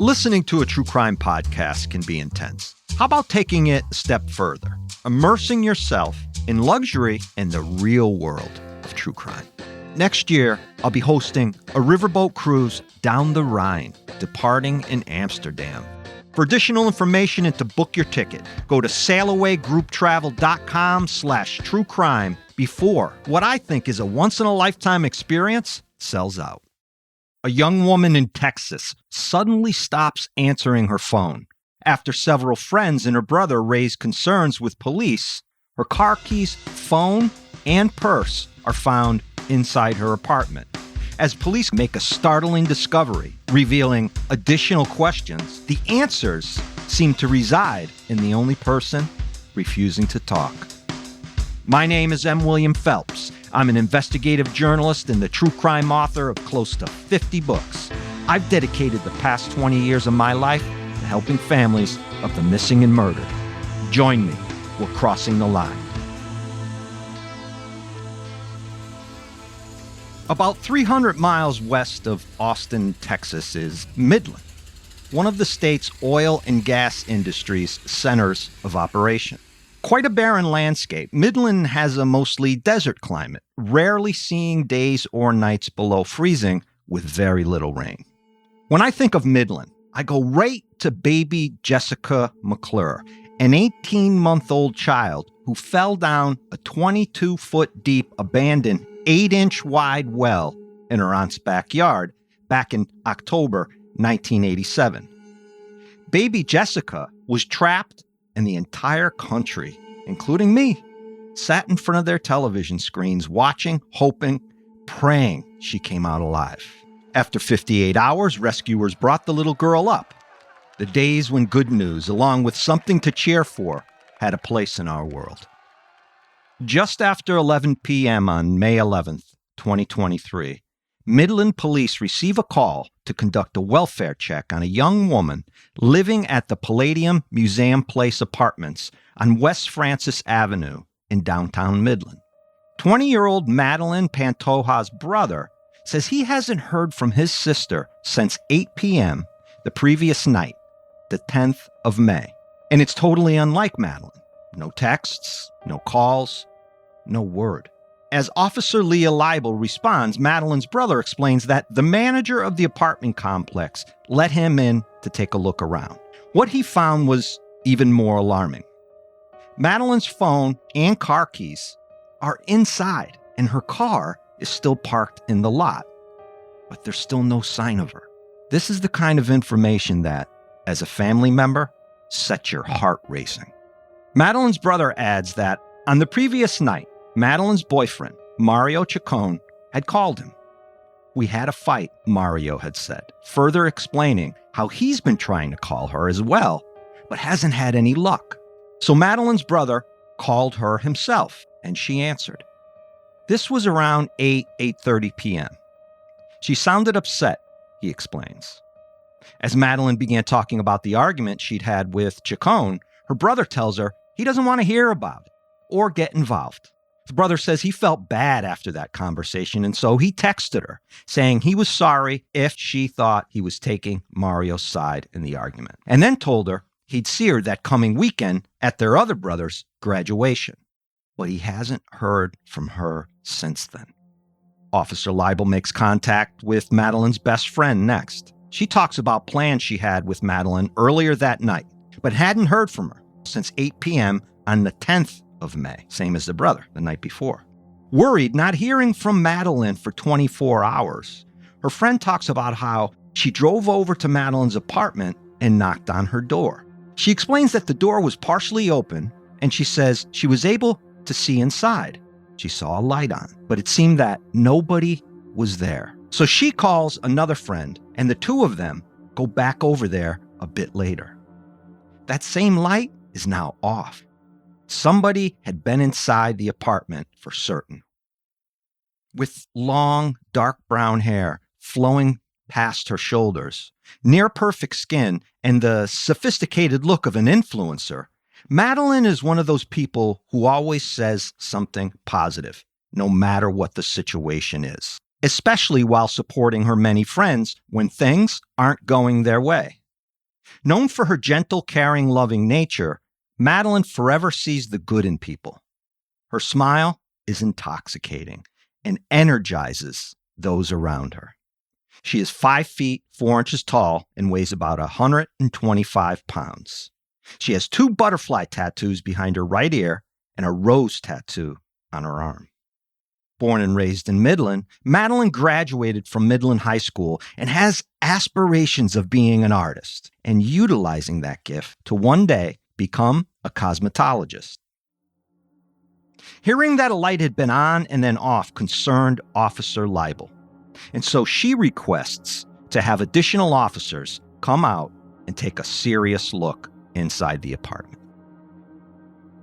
Listening to a true crime podcast can be intense. How about taking it a step further? Immersing yourself in luxury and the real world of true crime. Next year, I'll be hosting a riverboat cruise down the Rhine, departing in Amsterdam. For additional information and to book your ticket, go to sailawaygrouptravel.com/truecrime before what I think is a once-in-a-lifetime experience sells out. A young woman in Texas suddenly stops answering her phone. After several friends and her brother raise concerns with police, her car keys, phone, and purse are found inside her apartment. As police make a startling discovery, revealing additional questions, the answers seem to reside in the only person refusing to talk. My name is M. William Phelps. I'm an investigative journalist and the true crime author of close to 50 books. I've dedicated the past 20 years of my life to helping families of the missing and murdered. Join me. We're crossing the line. About 300 miles west of Austin, Texas is Midland, one of the state's oil and gas industry's centers of operation. Quite a barren landscape, Midland has a mostly desert climate, rarely seeing days or nights below freezing with very little rain. When I think of Midland, I go right to baby Jessica McClure, an 18-month-old child who fell down a 22-foot-deep abandoned 8-inch-wide well in her aunt's backyard back in October 1987. Baby Jessica was trapped, and the entire country, including me, sat in front of their television screens watching, hoping, praying she came out alive. After 58 hours, rescuers brought the little girl up. The days when good news, along with something to cheer for, had a place in our world. Just after 11 p.m. on May 11th, 2023, Midland police receive a call to conduct a welfare check on a young woman living at the Palladium Museum Place Apartments on West Francis Avenue in downtown Midland. 20-year-old Madeline Pantoja's brother says he hasn't heard from his sister since 8 p.m. the previous night, the 10th of May. And it's totally unlike Madeline. No texts, no calls, no word. As Officer Leah Leibel responds, Madeline's brother explains that the manager of the apartment complex let him in to take a look around. What he found was even more alarming. Madeline's phone and car keys are inside, and her car is still parked in the lot. But there's still no sign of her. This is the kind of information that, as a family member, sets your heart racing. Madeline's brother adds that on the previous night, Madeline's boyfriend, Mario Chacon, had called him. "We had a fight," Mario had said, further explaining how he's been trying to call her as well, but hasn't had any luck. So Madeline's brother called her himself, and she answered. This was around 8:30 p.m. She sounded upset, he explains. As Madeline began talking about the argument she'd had with Chacon, her brother tells her he doesn't want to hear about it or get involved. The brother says he felt bad after that conversation, and so he texted her, saying he was sorry if she thought he was taking Mario's side in the argument, and then told her he'd see her that coming weekend at their other brother's graduation. But he hasn't heard from her since then. Officer Leibel makes contact with Madeline's best friend next. She talks about plans she had with Madeline earlier that night, but hadn't heard from her since 8 p.m. on the 10th of May, same as the brother the night before. Worried, not hearing from Madeline for 24 hours, her friend talks about how she drove over to Madeline's apartment and knocked on her door. She explains that the door was partially open, and she says she was able to see inside. She saw a light on, but it seemed that nobody was there. So she calls another friend, and the two of them go back over there a bit later. That same light is now off. Somebody had been inside the apartment for certain. With long, dark brown hair flowing past her shoulders, near perfect skin, and the sophisticated look of an influencer, Madeline is one of those people who always says something positive, no matter what the situation is, especially while supporting her many friends when things aren't going their way. Known for her gentle, caring, loving nature, Madeline forever sees the good in people. Her smile is intoxicating and energizes those around her. She is 5 feet 4 inches tall and weighs about 125 pounds. She has 2 butterfly tattoos behind her right ear and a rose tattoo on her arm. Born and raised in Midland, Madeline graduated from Midland High School and has aspirations of being an artist and utilizing that gift to one day become a cosmetologist. Hearing that a light had been on and then off concerned Officer Leibel, and so she requests to have additional officers come out and take a serious look inside the apartment.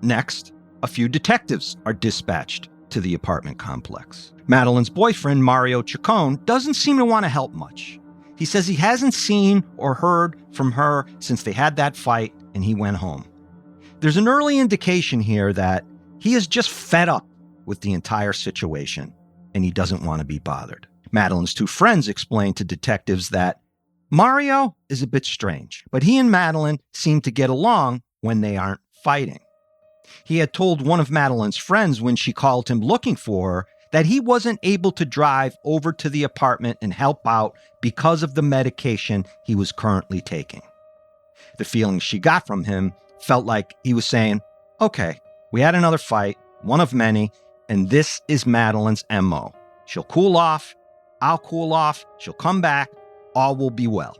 Next, a few detectives are dispatched to the apartment complex. Madeline's boyfriend, Mario Ciccone, doesn't seem to want to help much. He says he hasn't seen or heard from her since they had that fight and he went home. There's an early indication here that he is just fed up with the entire situation and he doesn't want to be bothered. Madeline's 2 friends explain to detectives that Mario is a bit strange, but he and Madeline seem to get along when they aren't fighting. He had told one of Madeline's friends when she called him looking for her that he wasn't able to drive over to the apartment and help out because of the medication he was currently taking. The feeling she got from him felt like he was saying, okay, we had another fight, one of many, and this is Madeline's MO. She'll cool off, I'll cool off, she'll come back, all will be well.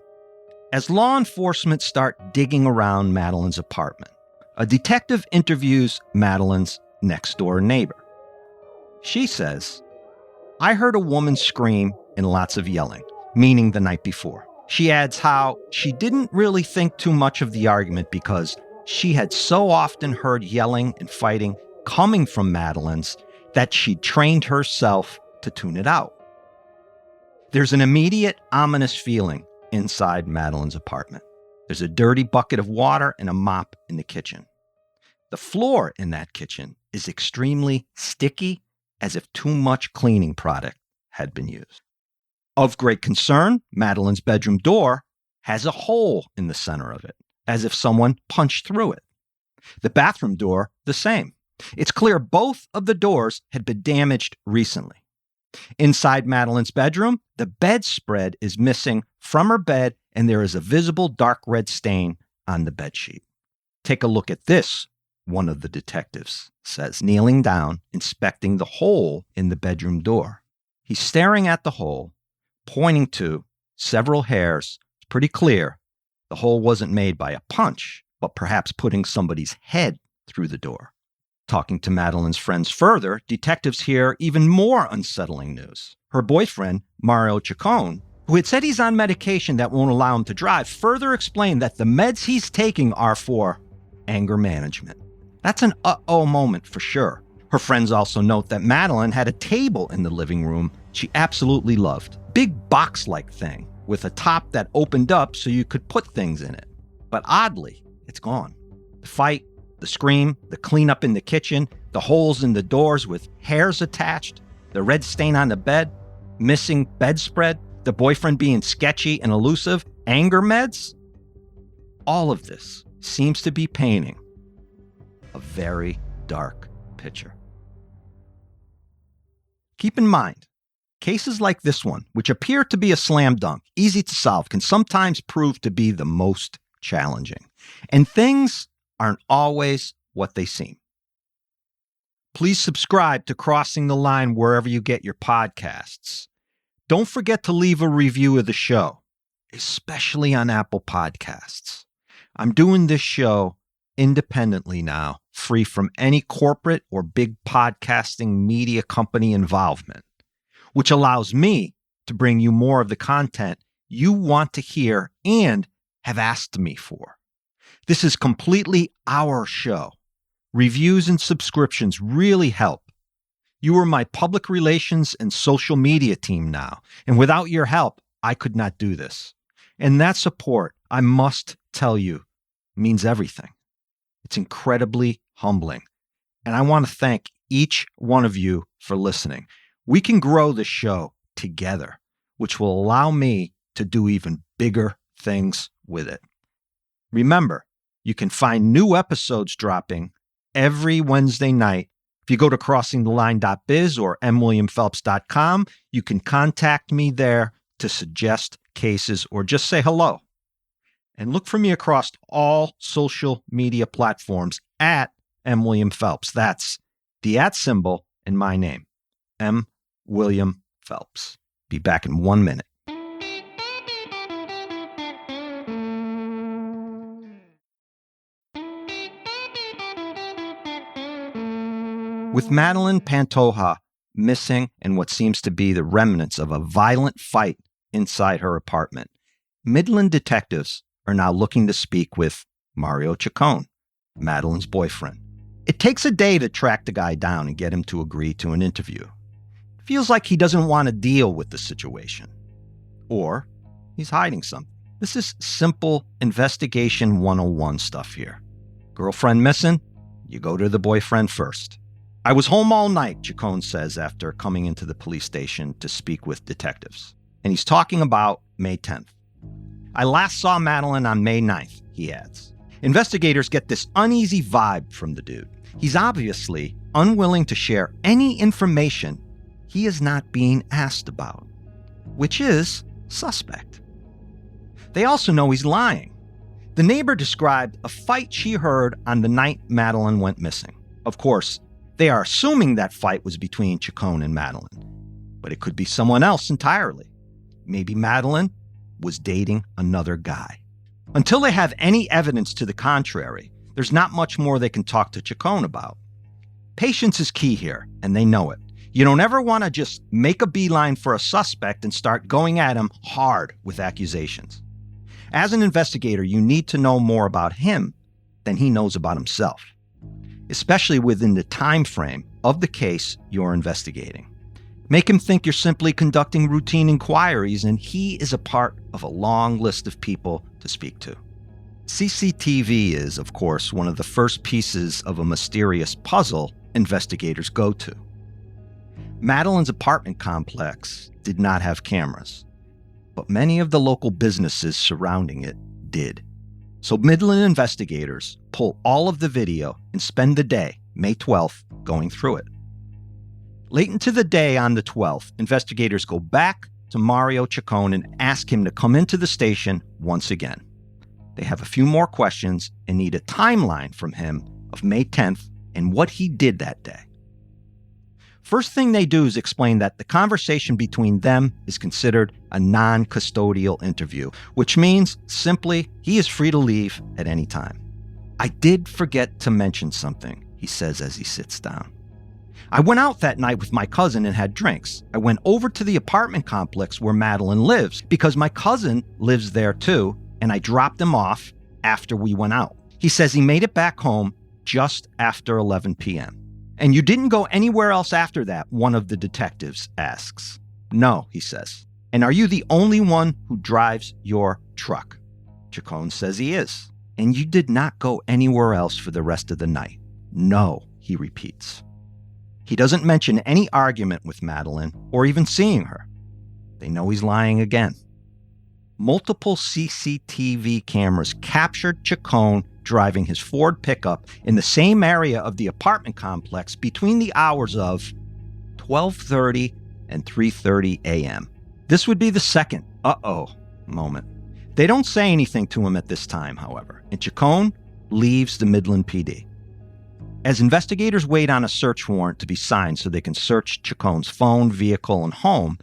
As law enforcement start digging around Madeline's apartment, a detective interviews Madeline's next-door neighbor. She says, I heard a woman scream and lots of yelling, meaning the night before. She adds how she didn't really think too much of the argument because she had so often heard yelling and fighting coming from Madeline's that she trained herself to tune it out. There's an immediate ominous feeling inside Madeline's apartment. There's a dirty bucket of water and a mop in the kitchen. The floor in that kitchen is extremely sticky, as if too much cleaning product had been used. Of great concern, Madeline's bedroom door has a hole in the center of it, as if someone punched through it. The bathroom door, the same. It's clear both of the doors had been damaged recently. Inside Madeline's bedroom, the bedspread is missing from her bed, and there is a visible dark red stain on the bedsheet. Take a look at this, one of the detectives says, kneeling down, inspecting the hole in the bedroom door. He's staring at the hole, pointing to several hairs. It's pretty clear the hole wasn't made by a punch, but perhaps putting somebody's head through the door. Talking to Madeline's friends further, detectives hear even more unsettling news. Her boyfriend, Mario Ciccone, who had said he's on medication that won't allow him to drive, further explained that the meds he's taking are for anger management. That's an uh-oh moment for sure. Her friends also note that Madeline had a table in the living room she absolutely loved. Big box-like thing with a top that opened up so you could put things in it. But oddly, it's gone. The fight, the scream, the cleanup in the kitchen, the holes in the doors with hairs attached, the red stain on the bed, missing bedspread, the boyfriend being sketchy and elusive, anger meds. All of this seems to be painting a very dark picture. Keep in mind, cases like this one, which appear to be a slam dunk, easy to solve, can sometimes prove to be the most challenging. And things aren't always what they seem. Please subscribe to Crossing the Line wherever you get your podcasts. Don't forget to leave a review of the show, especially on Apple Podcasts. I'm doing this show independently now, free from any corporate or big podcasting media company involvement, which allows me to bring you more of the content you want to hear and have asked me for. This is completely our show. Reviews and subscriptions really help. You are my public relations and social media team now, and without your help, I could not do this. And that support, I must tell you, means everything. It's incredibly humbling. And I want to thank each one of you for listening. We can grow this show together, which will allow me to do even bigger things with it. Remember, you can find new episodes dropping every Wednesday night. If you go to crossingtheline.biz or mwilliamphelps.com, you can contact me there to suggest cases or just say hello. And look for me across all social media platforms at M. William Phelps. That's the @ symbol in my name, M. William Phelps. Be back in 1 minute. With Madeline Pantoja missing and what seems to be the remnants of a violent fight inside her apartment, Midland detectives are now looking to speak with Mario Ciccone, Madeline's boyfriend. It takes a day to track the guy down and get him to agree to an interview. It feels like he doesn't want to deal with the situation. Or he's hiding something. This is simple investigation 101 stuff here. Girlfriend missing? You go to the boyfriend first. I was home all night, Ciccone says after coming into the police station to speak with detectives. And he's talking about May 10th. I last saw Madeline on May 9th, he adds. Investigators get this uneasy vibe from the dude. He's obviously unwilling to share any information he is not being asked about, which is suspect. They also know he's lying. The neighbor described a fight she heard on the night Madeline went missing. Of course, they are assuming that fight was between Ciccone and Madeline, but it could be someone else entirely. Maybe Madeline was dating another guy. Until they have any evidence to the contrary, there's not much more they can talk to Ciccone about. Patience is key here, and they know it. You don't ever want to just make a beeline for a suspect and start going at him hard with accusations. As an investigator, you need to know more about him than he knows about himself, especially within the time frame of the case you're investigating. Make him think you're simply conducting routine inquiries and he is a part of a long list of people to speak to. CCTV is, of course, one of the first pieces of a mysterious puzzle investigators go to. Madeline's apartment complex did not have cameras, but many of the local businesses surrounding it did. So Midland investigators pull all of the video and spend the day, May 12th, going through it. Late into the day on the 12th, investigators go back to Mario Ciccone and ask him to come into the station once again. They have a few more questions and need a timeline from him of May 10th and what he did that day. First thing they do is explain that the conversation between them is considered a non-custodial interview, which means simply he is free to leave at any time. I did forget to mention something, he says as he sits down. I went out that night with my cousin and had drinks. I went over to the apartment complex where Madeline lives because my cousin lives there too, and I dropped him off after we went out. He says he made it back home just after 11 p.m. And you didn't go anywhere else after that, one of the detectives asks. No, he says. And are you the only one who drives your truck? Ciccone says he is. And you did not go anywhere else for the rest of the night? No, he repeats. He doesn't mention any argument with Madeline or even seeing her. They know he's lying again. Multiple CCTV cameras captured Ciccone driving his Ford pickup in the same area of the apartment complex between the hours of 12:30 and 3:30 a.m. This would be the second uh-oh moment. They don't say anything to him at this time, however, and Ciccone leaves the Midland PD. As investigators wait on a search warrant to be signed so they can search Ciccone's phone, vehicle, and home,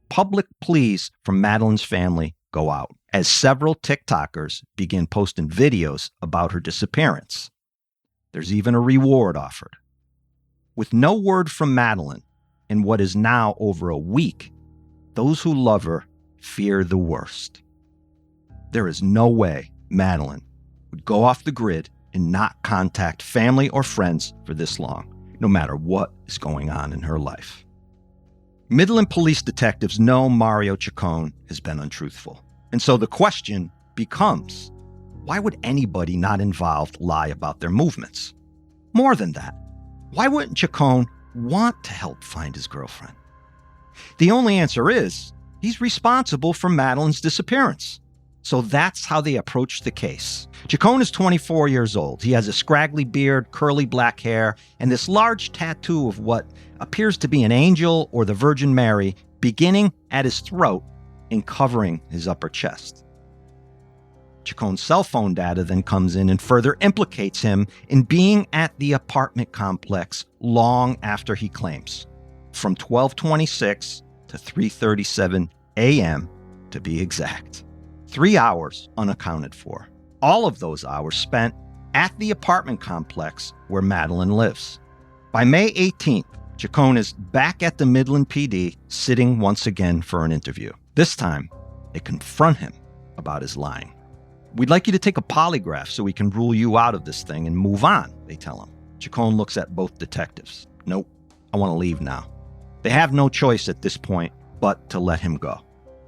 public pleas from Madeline's family go out as several TikTokers begin posting videos about her disappearance. There's even a reward offered. With no word from Madeline in what is now over a week, those who love her fear the worst. There is no way Madeline would go off the grid and not contact family or friends for this long, no matter what is going on in her life. Midland police detectives know Mario Ciccone has been untruthful. And so the question becomes, why would anybody not involved lie about their movements? More than that, why wouldn't Ciccone want to help find his girlfriend? The only answer is, he's responsible for Madeline's disappearance. So that's how they approached the case. Chacon is 24 years old. He has a scraggly beard, curly black hair, and this large tattoo of what appears to be an angel or the Virgin Mary beginning at his throat and covering his upper chest. Chacon's cell phone data then comes in and further implicates him in being at the apartment complex long after he claims, from 12:26 to 3:37 a.m. to be exact. 3 hours unaccounted for. All of those hours spent at the apartment complex where Madeline lives. By May 18th, Chacon is back at the Midland PD, sitting once again for an interview. This time, they confront him about his lying. "We'd like you to take a polygraph so we can rule you out of this thing and move on," they tell him. Chacon looks at both detectives. "Nope, I want to leave now." They have no choice at this point but to let him go.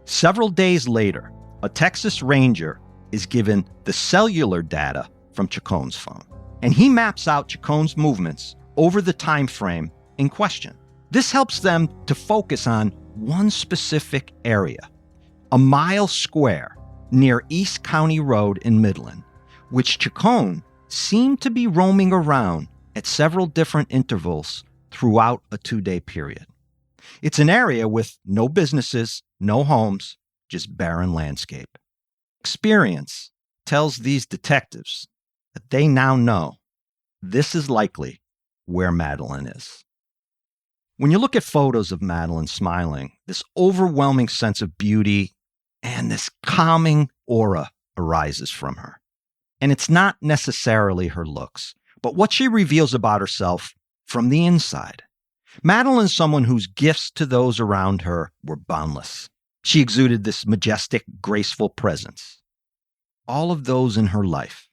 Several days later, a Texas Ranger is given the cellular data from Chacon's phone, and he maps out Chacon's movements over the time frame in question. This helps them to focus on one specific area, a mile square near East County Road in Midland, which Chacon seemed to be roaming around at several different intervals throughout a 2-day period. It's an area with no businesses, no homes, just barren landscape. Experience tells these detectives that they now know this is likely where Madeline is. When you look at photos of Madeline smiling, this overwhelming sense of beauty and this calming aura arises from her. And it's not necessarily her looks, but what she reveals about herself from the inside. Madeline is someone whose gifts to those around her were boundless. She exuded this majestic, graceful presence. All of those in her life,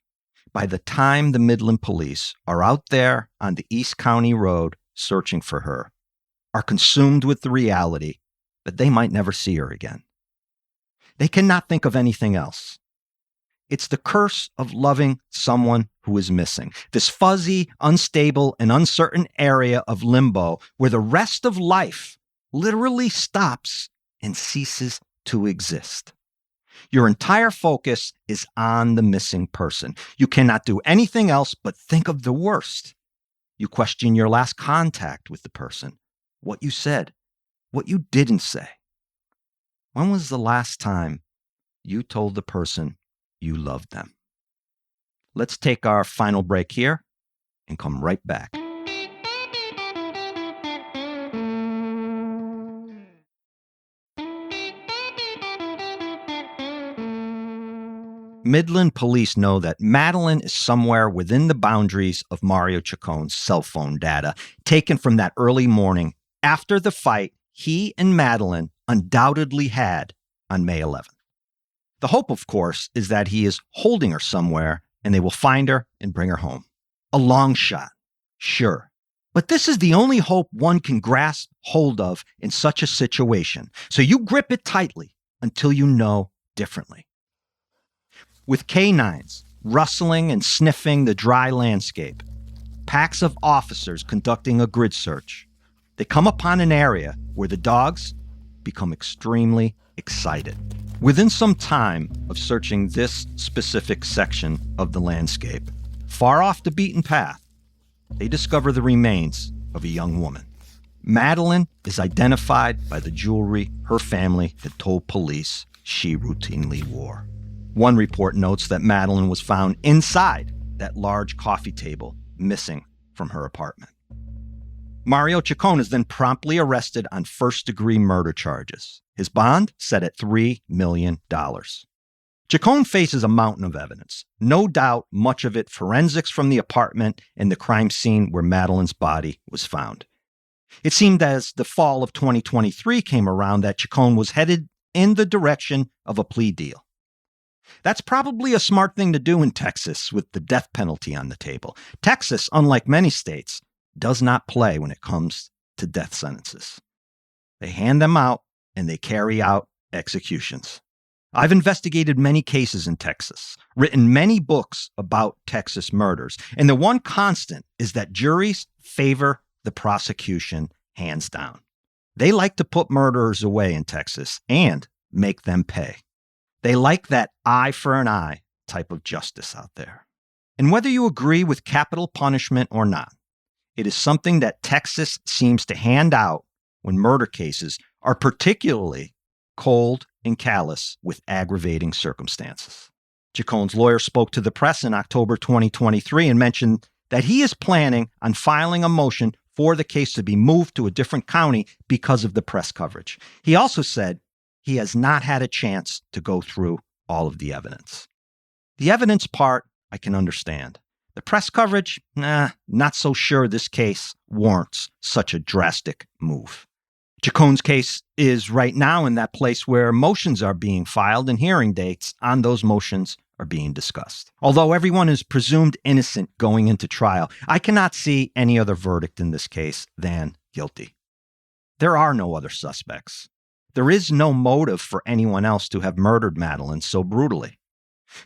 by the time the Midland police are out there on the East County Road searching for her, are consumed with the reality that they might never see her again. They cannot think of anything else. It's the curse of loving someone who is missing, this fuzzy, unstable, and uncertain area of limbo where the rest of life literally stops and ceases to exist. Your entire focus is on the missing person. You cannot do anything else but think of the worst. You question your last contact with the person, what you said, what you didn't say. When was the last time you told the person you loved them? Let's take our final break here and come right back. Midland police know that Madeline is somewhere within the boundaries of Mario Chacon's cell phone data taken from that early morning after the fight he and Madeline undoubtedly had on May 11th. The hope, of course, is that he is holding her somewhere and they will find her and bring her home. A long shot, sure. But this is the only hope one can grasp hold of in such a situation. So you grip it tightly until you know differently. With canines rustling and sniffing the dry landscape, packs of officers conducting a grid search, they come upon an area where the dogs become extremely excited. Within some time of searching this specific section of the landscape, far off the beaten path, they discover the remains of a young woman. Madeline is identified by the jewelry her family had told police she routinely wore. One report notes that Madeline was found inside that large coffee table, missing from her apartment. Mario Chacon is then promptly arrested on first-degree murder charges. His bond set at $3 million. Chacon faces a mountain of evidence, no doubt much of it forensics from the apartment and the crime scene where Madeline's body was found. It seemed as the fall of 2023 came around that Chacon was headed in the direction of a plea deal. That's probably a smart thing to do in Texas with the death penalty on the table. Texas, unlike many states, does not play when it comes to death sentences. They hand them out and they carry out executions. I've investigated many cases in Texas, written many books about Texas murders, and the one constant is that juries favor the prosecution hands down. They like to put murderers away in Texas and make them pay. They like that eye for an eye type of justice out there. And whether you agree with capital punishment or not, it is something that Texas seems to hand out when murder cases are particularly cold and callous with aggravating circumstances. Chacon's lawyer spoke to the press in October 2023 and mentioned that he is planning on filing a motion for the case to be moved to a different county because of the press coverage. He also said he has not had a chance to go through all of the evidence. The evidence part, I can understand. The press coverage, not so sure this case warrants such a drastic move. Chacon's case is right now in that place where motions are being filed and hearing dates on those motions are being discussed. Although everyone is presumed innocent going into trial, I cannot see any other verdict in this case than guilty. There are no other suspects. There is no motive for anyone else to have murdered Madeline so brutally.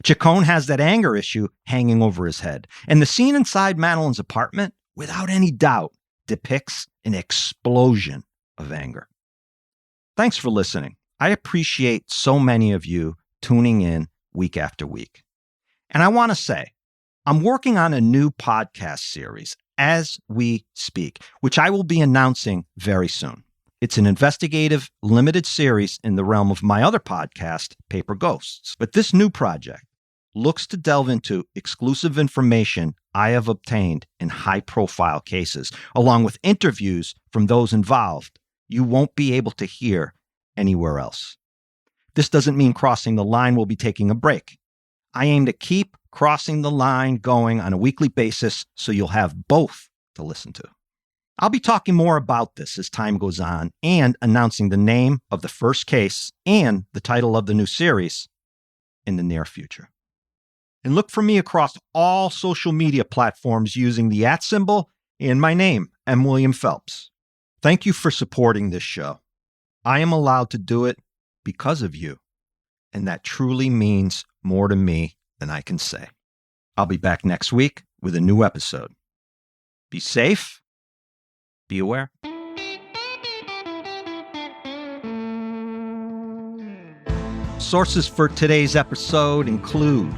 Chacon has that anger issue hanging over his head, and the scene inside Madeline's apartment, without any doubt, depicts an explosion of anger. Thanks for listening. I appreciate so many of you tuning in week after week. And I want to say, I'm working on a new podcast series as we speak, which I will be announcing very soon. It's an investigative, limited series in the realm of my other podcast, Paper Ghosts. But this new project looks to delve into exclusive information I have obtained in high-profile cases, along with interviews from those involved you won't be able to hear anywhere else. This doesn't mean Crossing the Line will be taking a break. I aim to keep Crossing the Line going on a weekly basis so you'll have both to listen to. I'll be talking more about this as time goes on and announcing the name of the first case and the title of the new series in the near future. And look for me across all social media platforms using the @ symbol and my name, M. William Phelps. Thank you for supporting this show. I am allowed to do it because of you, and that truly means more to me than I can say. I'll be back next week with a new episode. Be safe. Be aware. Sources for today's episode include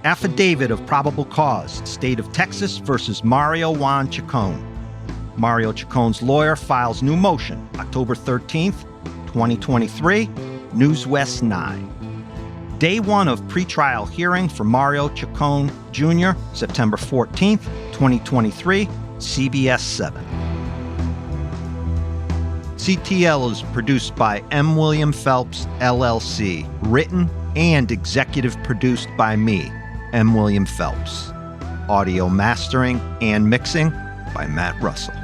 Affidavit of Probable Cause, State of Texas versus Mario Juan Chacon. Mario Chacon's lawyer files new motion, October 13th, 2023, News West 9. Day 1 of pretrial hearing for Mario Chacon Jr., September 14th, 2023, CBS 7. CTL is produced by M. William Phelps, LLC, written and executive produced by me, M. William Phelps. Audio mastering and mixing by Matt Russell.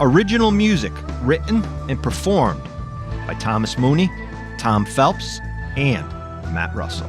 Original music written and performed by Thomas Mooney, Tom Phelps, and Matt Russell.